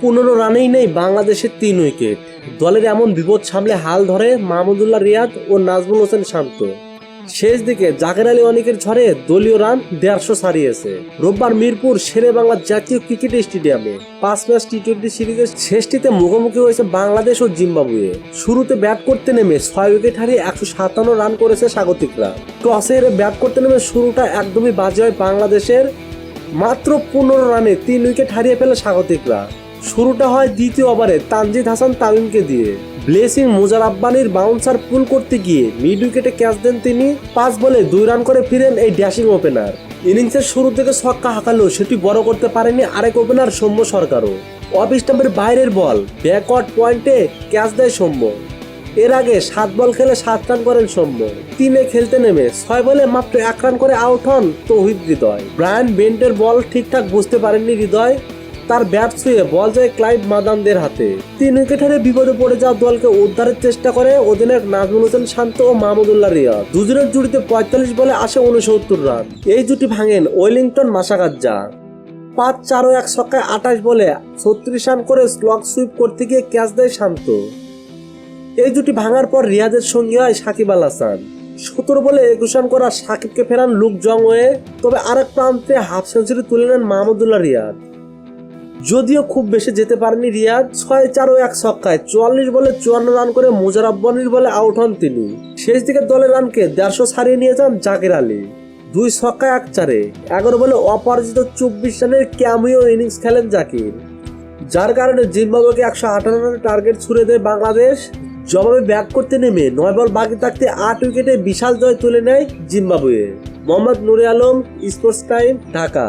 15 রানেই নেই বাংলাদেশের 3 উইকেট। দলের এমন বিপদ সামলে হাল ধরে মাহমুদুল্লাহ রিয়াদ ও নাজমুল হোসেন শান্ত। শেষ দিকে জাকের আলী অনেকের ঝড়ে দলীয় রান 150 ছাড়িয়েছে। রোববার মিরপুর শেরে বাংলা জাতীয় ক্রিকেট স্টেডিয়ামে 5 ম্যাচ টি-20 সিরিজের শেষটিতে মুখোমুখি হয়েছে বাংলাদেশ ও জিম্বাবুয়ে। শুরুতে ব্যাট করতে নেমে 6 উইকেট হারিয়ে 157 রান করেছে স্বাগতিকরা। টসে হেরে ব্যাট করতে নেমে শুরুটা একদমই বাজে হয় বাংলাদেশের। মাত্র 15 রানে 3 উইকেট হারিয়ে ফেলে স্বাগতিকরা। শুরুটা হয় দ্বিতীয় ওভারে তানজিদ হাসান তামিমকে দিয়ে। ব্লেসিং মুজারাব্বানির বাউন্সার পুল করতে গিয়ে মিড উইকেটে ক্যাচ দেন তিনি। 5 বলে 2 রান করে ফিরেন এই ড্যাশিং ওপেনার। ইনিংসের শুরু থেকে ছক্কা হাঁকালেও সেটি বড় করতে পারেনি আরেক ওপেনার সৌম্য সরকারও। অফ স্টাম্পের বাইরের বল ব্যাকওয়ার্ড পয়েন্টে ক্যাচ দেয় সৌম্য। এর আগে 7 বল খেলে 7 রান করেন সৌম্য। 3-এ খেলতে নেমে 6 বলে মাত্র 1 রান করে আউট হন তৌহিদ হৃদয়। ব্রায়ান বেন্টের বল ঠিকঠাক বুঝতে পারেননি হৃদয়। তার ব্যাট ছুঁয়ে বল যায় ক্লাইভ মাদানদের হাতে। 3 উইকেট হারে বিপদে পড়ে যাওয়া দলকে উদ্ধারের চেষ্টা করে অধিনায়ক নাজমুল হোসেন শান্ত ও মাহমুদুল্লাহ রিয়াদ। দুজনের জুটিতে 45 বলে আসে 69 রান। এই জুটি ভাঙেন ওয়েলিংটন মাসাকাজ্জা। 5-4 ও 1 ছক্কায় 28 বলে 36 রান করে স্লগ সুইপ করতে গিয়ে ক্যাচ দেয় শান্ত। এই জুটি ভাঙার পর রিয়াদের সঙ্গী হয় সাকিব আল হাসান। 17 বলে 21 রান করা সাকিবকে ফেরান লুক জংওয়ে। তবে আরেক প্রান্তে হাফ সেঞ্চুরি তুলে নেন মাহমুদুল্লাহ রিয়াদ। যদিও খুব বেশি যেতে পারেনি রিয়াদ। 6-4 ও 1 ছক্কায় 44 বলে 54 রান করে মুজারাব্বানির বলে আউট হন তিনি। শেষ দিকে দলের রানকে 150 ছাড়িয়ে নিয়ে যান জাকের আলী। 2 ছক্কায় 1 চারে 11 বলে অপরাজিত 24 রানের ক্যামিও ইনিংস খেলেন জাকির, যার কারণে জিম্বাবুয়েকে 158 রানের টার্গেট ছুড়ে দেয় বাংলাদেশ। জবাবে ব্যাট করতে নেমে 9 বল বাকি থাকতে 8 উইকেটে বিশাল জয় তুলে নেয় জিম্বাবুয়ে। মোহাম্মদ নুরে আলম, স্পোর্টস টাইম, ঢাকা।